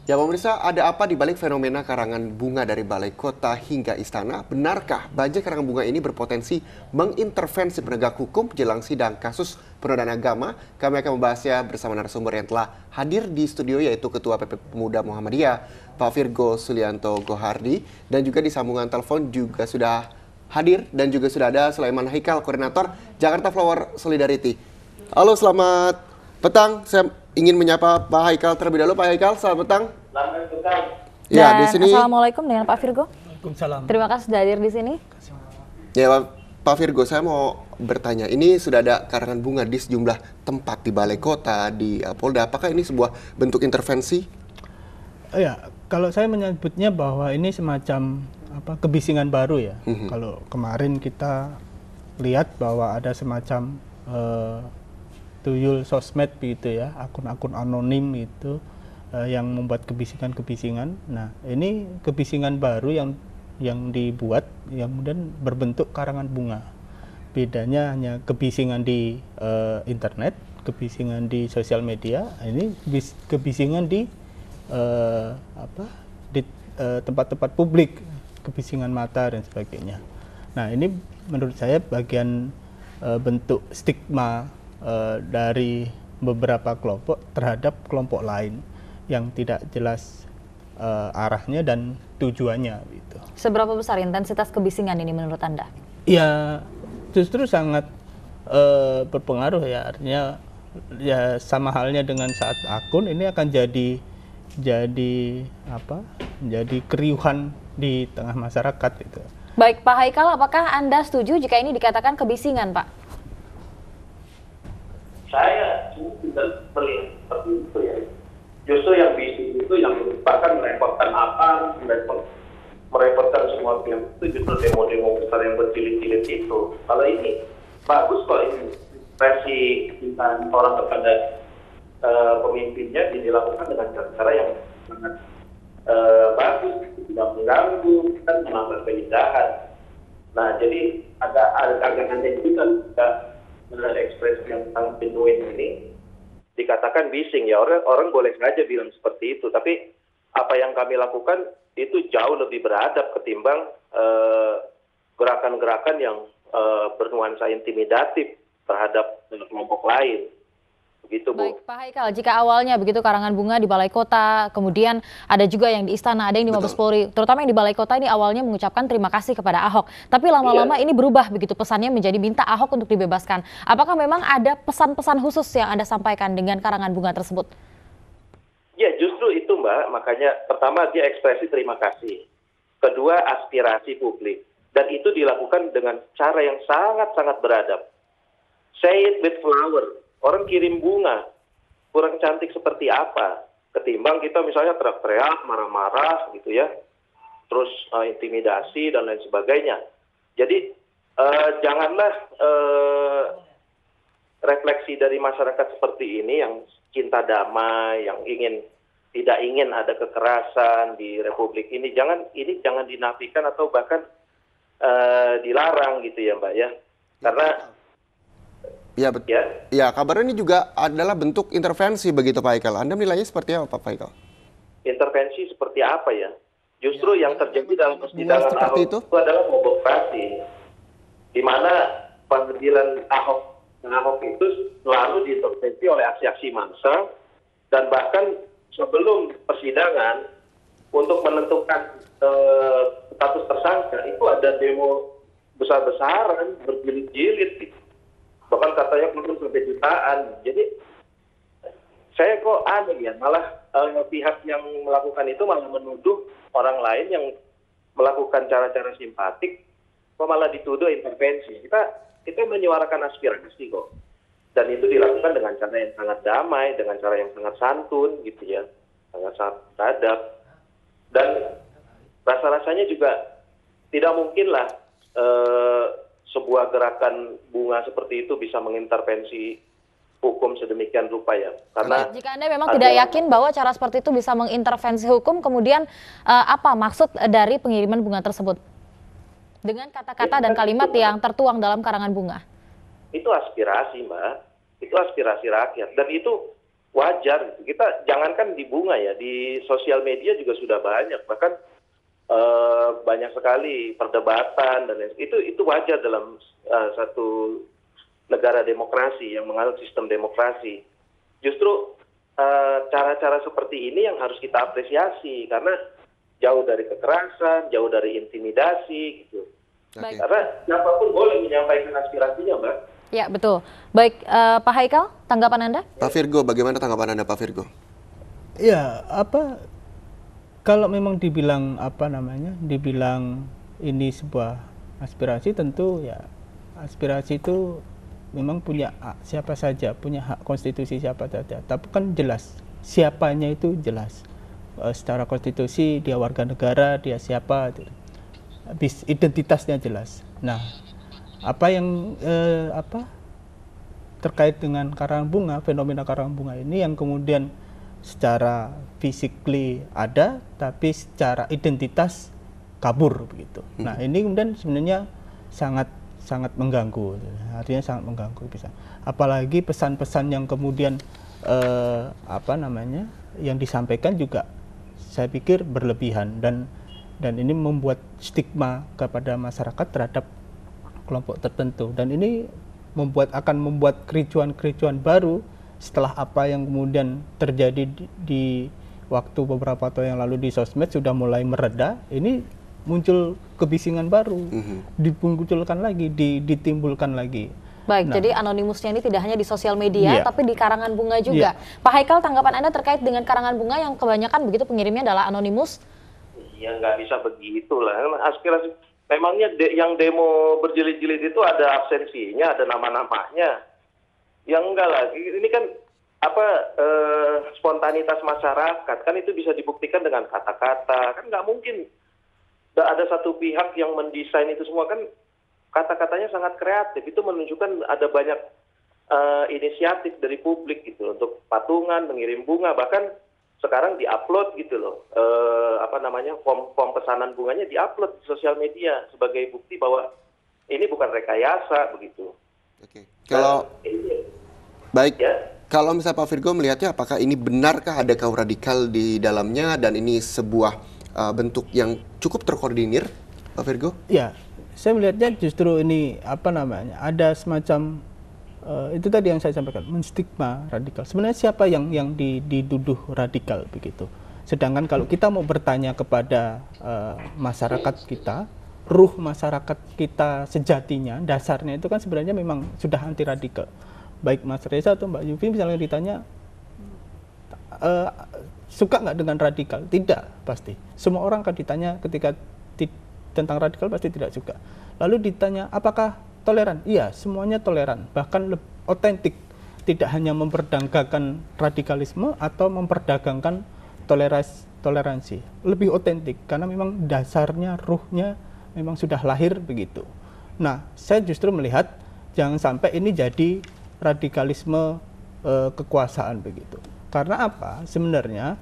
Ya pemirsa, ada apa di balik fenomena karangan bunga dari Balai Kota hingga Istana? Benarkah banjir karangan bunga ini berpotensi mengintervensi penegak hukum jelang sidang kasus penodaan agama? Kami akan membahasnya bersama narasumber yang telah hadir di studio, yaitu Ketua PP Pemuda Muhammadiyah, Pak Virgo Sulianto Gohardi, dan juga di sambungan telepon juga sudah hadir dan juga sudah ada Sulaiman Haikal, Koordinator Jakarta Flower Solidarity. Halo, selamat petang. Saya ingin menyapa Pak Haikal terlebih dahulu. Pak Haikal, selamat petang. Selamat petang. Ya, di Dan sini. Assalamualaikum dengan Pak Virgo. Waalaikumsalam. Terima kasih sudah hadir di sini. Ya, Pak Virgo, saya mau bertanya. Ini sudah ada karangan bunga di sejumlah tempat di Balai Kota, di Polda. Apakah ini sebuah bentuk intervensi? Ya, kalau saya menyebutnya bahwa ini semacam kebisingan baru ya. Kalau kemarin kita lihat bahwa ada semacam tuyul sosmed gitu ya, akun-akun anonim itu yang membuat kebisingan-kebisingan. Nah, ini kebisingan baru yang dibuat yang kemudian berbentuk karangan bunga. Bedanya hanya kebisingan di internet, kebisingan di sosial media. Ini kebisingan di tempat-tempat publik, kebisingan mata dan sebagainya. Nah, ini menurut saya bagian bentuk stigma dari beberapa kelompok terhadap kelompok lain yang tidak jelas arahnya dan tujuannya gitu. Seberapa besar intensitas kebisingan ini menurut Anda? Ya, justru sangat berpengaruh ya, artinya ya sama halnya dengan saat akun ini akan jadi keriuhan di tengah masyarakat gitu. Baik, Pak Haikal, apakah Anda setuju jika ini dikatakan kebisingan, Pak? Saya tidak melihat seperti itu ya. Justru yang bising itu yang merupakan merepotkan merepotkan semua pihak itu justru demo-demo besar yang berjilid-jilid itu. Kalau ini bagus kok, ini ekspresi cinta orang kepada pemimpinnya dilakukan dengan cara yang sangat bagus, tidak mengganggu dan menambah keindahan. Nah, jadi agak aneh juga ekspresi yang sangat genuine ini dikatakan bising ya. Orang boleh saja bilang seperti itu, tapi apa yang kami lakukan itu jauh lebih beradab ketimbang gerakan-gerakan yang bernuansa intimidatif terhadap kelompok lain. Begitu, Bu. Baik, Pak Haikal, jika awalnya begitu karangan bunga di Balai Kota, kemudian ada juga yang di Istana, ada yang di Mabes Polri, terutama yang di Balai Kota ini awalnya mengucapkan terima kasih kepada Ahok. Tapi lama-lama ini berubah begitu, pesannya menjadi minta Ahok untuk dibebaskan. Apakah memang ada pesan-pesan khusus yang Anda sampaikan dengan karangan bunga tersebut? Ya, justru itu, Mbak. Makanya pertama dia ekspresi terima kasih. Kedua, aspirasi publik. Dan itu dilakukan dengan cara yang sangat-sangat beradab. Say it with flower. Orang kirim bunga, kurang cantik seperti apa? Ketimbang kita misalnya teriak-teriak, marah-marah gitu ya. Terus intimidasi dan lain sebagainya. Jadi janganlah refleksi dari masyarakat seperti ini yang cinta damai, yang tidak ingin ada kekerasan di Republik ini. Jangan dinafikan atau bahkan dilarang gitu ya, Mbak ya. Karena Ya, betul. Ya, kabarnya ini juga adalah bentuk intervensi begitu, Pak Haikal. Anda menilainya seperti apa, Pak Haikal? Intervensi seperti apa ya? Justru yang terjadi dalam persidangan Ahok itu adalah mogokrasi, di mana pengadilan Ahok itu selalu diintervensi oleh aksi-aksi massa, dan bahkan sebelum persidangan untuk menentukan status tersangka itu ada demo besar-besaran berjilid-jilid gitu. Bahkan katanya belum sampai jutaan. Jadi saya kok aneh ya, malah pihak yang melakukan itu malah menuduh orang lain yang melakukan cara-cara simpatik, kok malah dituduh intervensi. Kita menyuarakan aspirasi kok. Dan itu dilakukan dengan cara yang sangat damai, dengan cara yang sangat santun gitu ya, sangat beradab. Dan rasa-rasanya juga tidak mungkinlah sebuah gerakan bunga seperti itu bisa mengintervensi hukum sedemikian rupa ya. Karena jika Anda memang tidak yakin bahwa cara seperti itu bisa mengintervensi hukum, kemudian apa maksud dari pengiriman bunga tersebut? Dengan kata-kata dan kalimat yang tertuang dalam karangan bunga. Itu aspirasi, Mbak. Itu aspirasi rakyat. Dan itu wajar gitu. Kita jangankan di bunga ya, di sosial media juga sudah banyak, bahkan banyak sekali perdebatan dan itu wajar dalam satu negara demokrasi yang menganut sistem demokrasi. Justru cara-cara seperti ini yang harus kita apresiasi karena jauh dari kekerasan, jauh dari intimidasi gitu. Baik. Karena siapapun boleh menyampaikan aspirasinya, Mbak. Ya, betul. Baik, Pak Haikal, tanggapan Anda? Pak Virgo, bagaimana tanggapan Anda, Pak Virgo? Ya, kalau memang dibilang dibilang ini sebuah aspirasi, tentu ya aspirasi itu memang punya hak siapa saja, punya hak konstitusi siapa saja. Tapi kan jelas, siapanya itu jelas. Secara konstitusi dia warga negara, dia siapa, identitasnya jelas. Nah, apa yang terkait dengan karangan bunga, fenomena karangan bunga ini yang kemudian secara physically ada, tapi secara identitas kabur begitu. Nah, ini kemudian sebenarnya sangat mengganggu, artinya sangat mengganggu bisa. Apalagi pesan-pesan yang kemudian yang disampaikan juga saya pikir berlebihan dan ini membuat stigma kepada masyarakat terhadap kelompok tertentu, dan ini akan membuat kericuan-kericuan baru setelah apa yang kemudian terjadi di waktu beberapa tahun yang lalu di sosmed sudah mulai mereda. Ini muncul kebisingan baru, dimunculkan lagi, ditimbulkan lagi. Baik, jadi anonimusnya ini tidak hanya di sosial media, tapi di karangan bunga juga. Pak Haikal, tanggapan Anda terkait dengan karangan bunga yang kebanyakan begitu pengirimnya adalah anonimus? Ya nggak bisa begitulah. Aspirasi, memangnya yang demo berjilid-jilid itu ada absensinya, ada nama-namanya. Yang enggak lagi, ini kan spontanitas masyarakat, kan itu bisa dibuktikan dengan kata-kata. Kan nggak mungkin ada satu pihak yang mendesain itu semua, kan kata-katanya sangat kreatif. Itu menunjukkan ada banyak inisiatif dari publik gitu untuk patungan, mengirim bunga, bahkan sekarang diupload gitu loh, form pesanan bunganya diupload di sosial media sebagai bukti bahwa ini bukan rekayasa begitu. Oke. Kalau misalnya Pak Virgo melihatnya, apakah ini benarkah ada kaum radikal di dalamnya dan ini sebuah bentuk yang cukup terkoordinir, Pak Virgo? Ya, saya melihatnya justru ini ada semacam itu tadi yang saya sampaikan, menstigma radikal. Sebenarnya siapa yang dituduh radikal begitu? Sedangkan kalau kita mau bertanya kepada masyarakat kita, ruh masyarakat kita sejatinya, dasarnya itu kan sebenarnya memang sudah anti radikal. Baik Mas Reza atau Mbak Yufi misalnya ditanya suka nggak dengan radikal? Tidak, pasti. Semua orang akan ditanya ketika tentang radikal pasti tidak suka. Lalu ditanya apakah toleran? Iya, semuanya toleran, bahkan otentik. Tidak hanya memperdagangkan radikalisme atau memperdagangkan toleransi. Lebih otentik karena memang dasarnya, ruhnya memang sudah lahir begitu. Nah, saya justru melihat jangan sampai ini jadi radikalisme kekuasaan begitu. Karena apa? Sebenarnya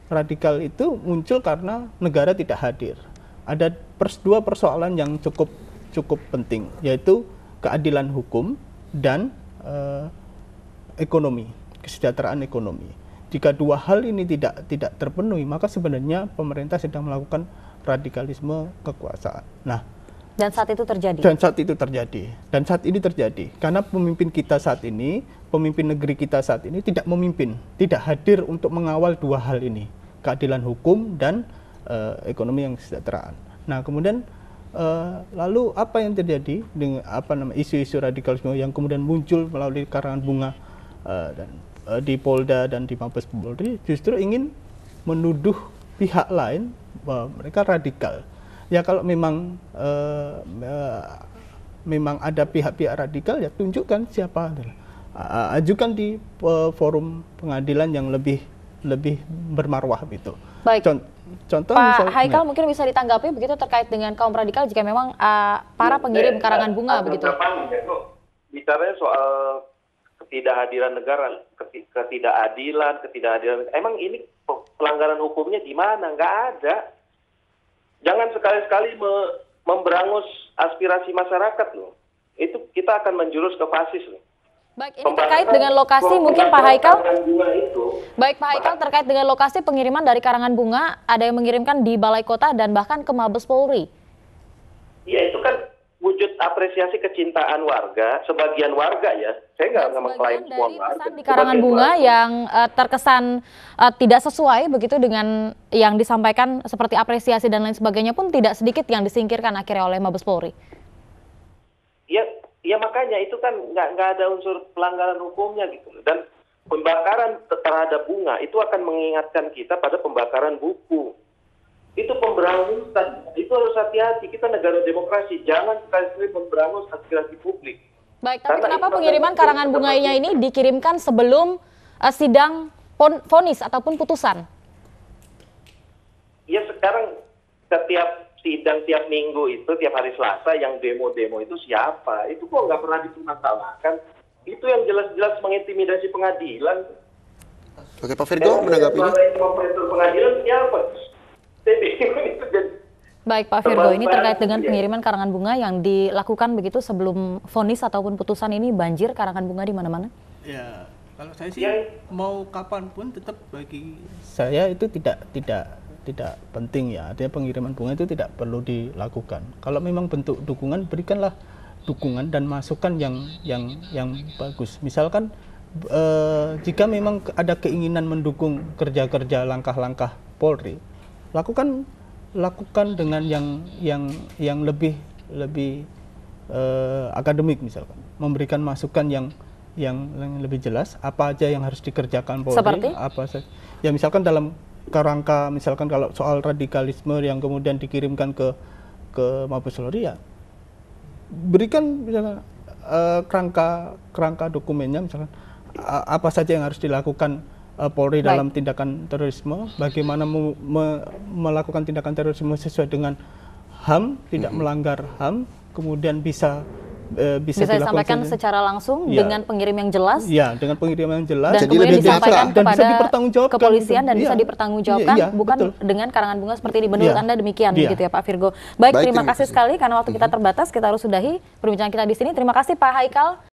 radikal itu muncul karena negara tidak hadir. Ada dua persoalan yang cukup penting, yaitu keadilan hukum dan ekonomi, kesejahteraan ekonomi. Jika dua hal ini tidak terpenuhi, maka sebenarnya pemerintah sedang melakukan radikalisme kekuasaan. Nah, dan saat itu terjadi. Dan saat ini terjadi. Karena pemimpin kita saat ini, pemimpin negeri kita saat ini tidak memimpin, tidak hadir untuk mengawal dua hal ini, keadilan hukum dan ekonomi yang kesejahteraan. Nah, kemudian lalu apa yang terjadi dengan isu-isu radikalisme yang kemudian muncul melalui karangan bunga dan di Polda dan di Mabes Polri, justru ingin menuduh pihak lain bahwa mereka radikal. Ya kalau memang ada pihak-pihak radikal, ya tunjukkan siapa, ajukan di forum pengadilan yang lebih bermarwah gitu. Baik. Contoh Pak Haikal mungkin bisa ditanggapi begitu terkait dengan kaum radikal jika memang para pengirim karangan bunga begitu. Bicaranya soal ketidakhadiran negara, ketidakadilan. Emang ini pelanggaran hukumnya di mana? Nggak ada. Jangan sekali-sekali memberangus aspirasi masyarakat loh. Itu kita akan menjurus ke fasis loh. Baik, ini terkait dengan lokasi mungkin Pak Haikal. Baik Pak Haikal, terkait dengan lokasi pengiriman dari karangan bunga, ada yang mengirimkan di Balai Kota dan bahkan ke Mabes Polri. Ya itu kan wujud apresiasi kecintaan warga, sebagian warga ya. Saya nggak mengklaim semua warga. Pesan di karangan bunga yang terkesan tidak sesuai begitu dengan yang disampaikan seperti apresiasi dan lain sebagainya pun tidak sedikit yang disingkirkan akhirnya oleh Mabes Polri. Ya makanya itu kan nggak ada unsur pelanggaran hukumnya gitu. Dan pembakaran terhadap bunga itu akan mengingatkan kita pada pembakaran buku. Itu pemberangusan, itu harus hati-hati. Kita negara demokrasi, jangan sekali-sekali memberangus aspirasi publik. Baik, tapi kenapa pengiriman karangan bunganya ini dikirimkan sebelum sidang vonis ataupun putusan? Ya sekarang setiap sidang tiap minggu itu, tiap hari Selasa yang demo-demo itu siapa? Itu kok nggak pernah dipermasalahkan. Itu yang jelas-jelas mengintimidasi pengadilan. Oke, Pak Virgo menanggapi ini. Pengadilan siapa? Baik Pak Virgo, ini terkait dengan pengiriman karangan bunga yang dilakukan begitu sebelum vonis ataupun putusan ini, banjir karangan bunga di mana-mana? Ya, kalau saya sih mau kapanpun tetap bagi saya itu tidak penting ya. Artinya pengiriman bunga itu tidak perlu dilakukan. Kalau memang bentuk dukungan, berikanlah dukungan dan masukan yang bagus. Misalkan jika memang ada keinginan mendukung kerja-kerja langkah-langkah Polri, lakukan dengan yang lebih akademik, misalkan memberikan masukan yang lebih jelas apa aja yang harus dikerjakan Polri. Seperti? Ya misalkan dalam kerangka, misalkan kalau soal radikalisme yang kemudian dikirimkan ke Mabes Polri, ya berikan misalkan kerangka dokumennya, misalkan apa saja yang harus dilakukan Polri dalam tindakan terorisme, bagaimana melakukan tindakan terorisme sesuai dengan HAM, tidak melanggar HAM, kemudian bisa disampaikan secara langsung dengan pengirim yang jelas. Ya, dengan pengirim yang jelas. Dan kemudian disampaikan kepada kepolisian dan bisa dipertanggungjawabkan, bukan betul. Dengan karangan bunga seperti ini. Menurut Anda demikian, begitu ya Pak Virgo. Baik, terima kasih sekali karena waktu kita terbatas, kita harus sudahi perbincangan kita di sini. Terima kasih Pak Haikal.